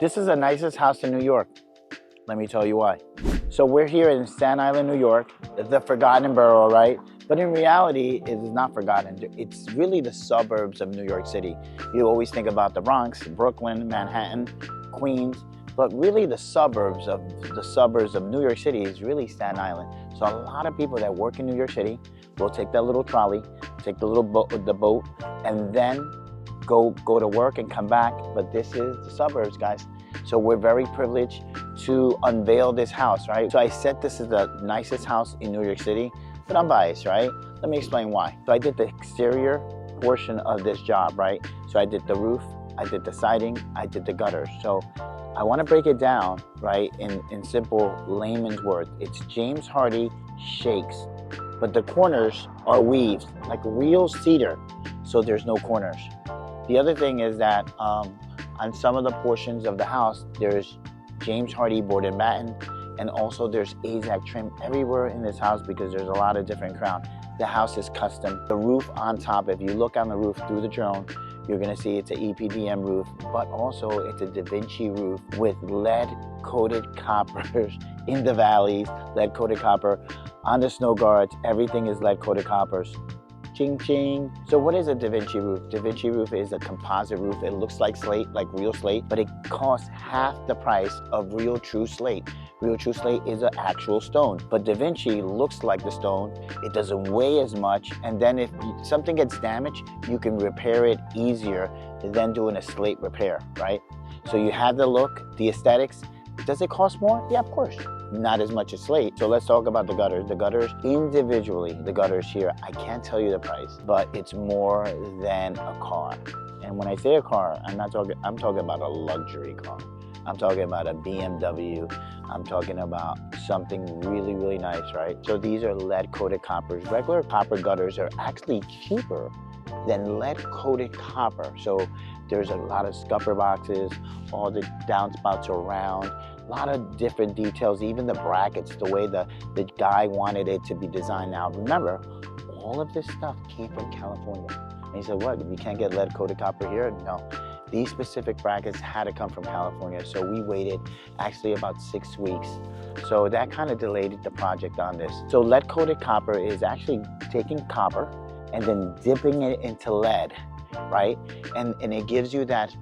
This is the nicest house in New York. Let me tell you why. So we're here in Staten Island, New York, the forgotten borough, right? But in reality, it is not forgotten. It's really the suburbs of New York City. You always think about the Bronx, Brooklyn, Manhattan, Queens, but really the suburbs of New York City is really Staten Island. So a lot of people that work in New York City will take that little trolley, take the little boat, and then go to work and come back. But this is the suburbs, guys. So we're very privileged to unveil this house, right? So I said this is the nicest house in New York City, but I'm biased, right? Let me explain why. So I did the exterior portion of this job, right? So I did the roof, I did the siding, I did the gutters. So I want to break it down, right, in simple layman's words. It's James Hardie shakes, but the corners are weaved like real cedar, so there's no corners. The other thing is that on some of the portions of the house, there's James Hardie board and batten, and also there's AZAC trim everywhere in this house because there's a lot of different crown. The house is custom. The roof on top, if you look on the roof through the drone, you're gonna see it's an EPDM roof, but also it's a Da Vinci roof with lead-coated coppers in the valleys, lead-coated copper on the snow guards. Everything is lead-coated coppers. Ching ching. So what is a Da Vinci roof? Da Vinci roof is a composite roof. It looks like slate, like real slate, but it costs half the price of real true slate. Real true slate is an actual stone, but Da Vinci looks like the stone. It doesn't weigh as much, and then if something gets damaged, you can repair it easier than doing a slate repair, right? So you have the look, the aesthetics. Does it cost more? Yeah, of course. Not as much as slate. So let's talk about the gutters. The gutters individually, the gutters here, I can't tell you the price, but it's more than a car. And when I say a car, I'm talking about a luxury car. I'm talking about a BMW. I'm talking about something really, really nice, right? So these are lead-coated coppers. Regular copper gutters are actually cheaper than lead-coated copper. So there's a lot of scupper boxes, all the downspouts are round, a lot of different details, even the brackets, the way the guy wanted it to be designed. Now, remember, all of this stuff came from California. And he said, what, we can't get lead-coated copper here? No. These specific brackets had to come from California, so we waited actually about 6 weeks. So that kind of delayed the project on this. So lead-coated copper is actually taking copper and then dipping it into lead, right? And it gives you that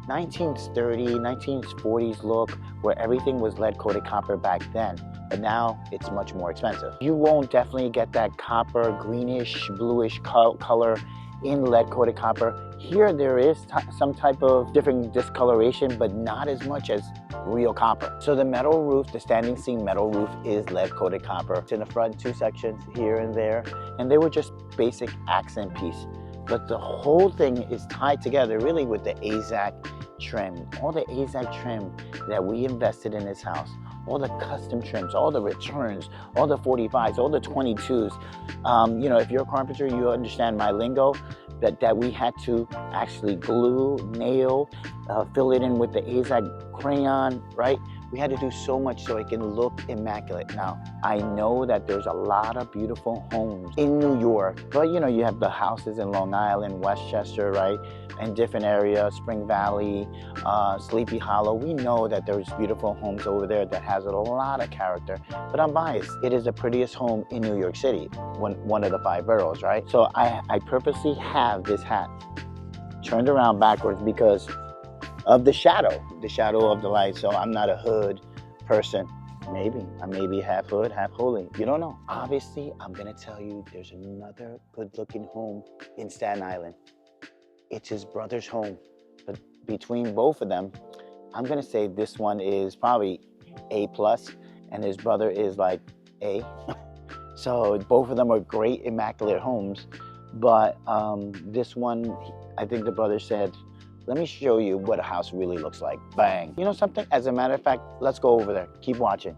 1930s, 1940s look where everything was lead-coated copper back then, but now it's much more expensive. You won't definitely get that copper, greenish, bluish color in lead-coated copper. Here there is some type of different discoloration, but not as much as real copper. So the metal roof, the standing seam metal roof is lead-coated copper. It's in the front, 2 sections here and there, and they were just basic accent piece. But the whole thing is tied together really with the AZAC trim. All the AZAC trim that we invested in this house, all the custom trims, all the returns, all the 45s, all the 22s. You know, if you're a carpenter, you understand my lingo, that we had to actually glue, nail, fill it in with the AZAC crayon, right? We had to do so much so it can look immaculate. Now, I know that there's a lot of beautiful homes in New York, but you know, you have the houses in Long Island, Westchester, right? And different areas, Spring Valley, Sleepy Hollow. We know that there's beautiful homes over there that has a lot of character, but I'm biased. It is the prettiest home in New York City, one of the 5 boroughs, right? So I purposely have this hat turned around backwards because of the shadow of the light. So I'm not a hood person. Maybe, I may be half hood, half holy. You don't know. Obviously, I'm gonna tell you there's another good looking home in Staten Island. It's his brother's home. But between both of them, I'm gonna say this one is probably A+, and his brother is like A. So both of them are great, immaculate homes. But this one, I think the brother said, let me show you what a house really looks like. Bang. You know something? As a matter of fact, let's go over there. Keep watching.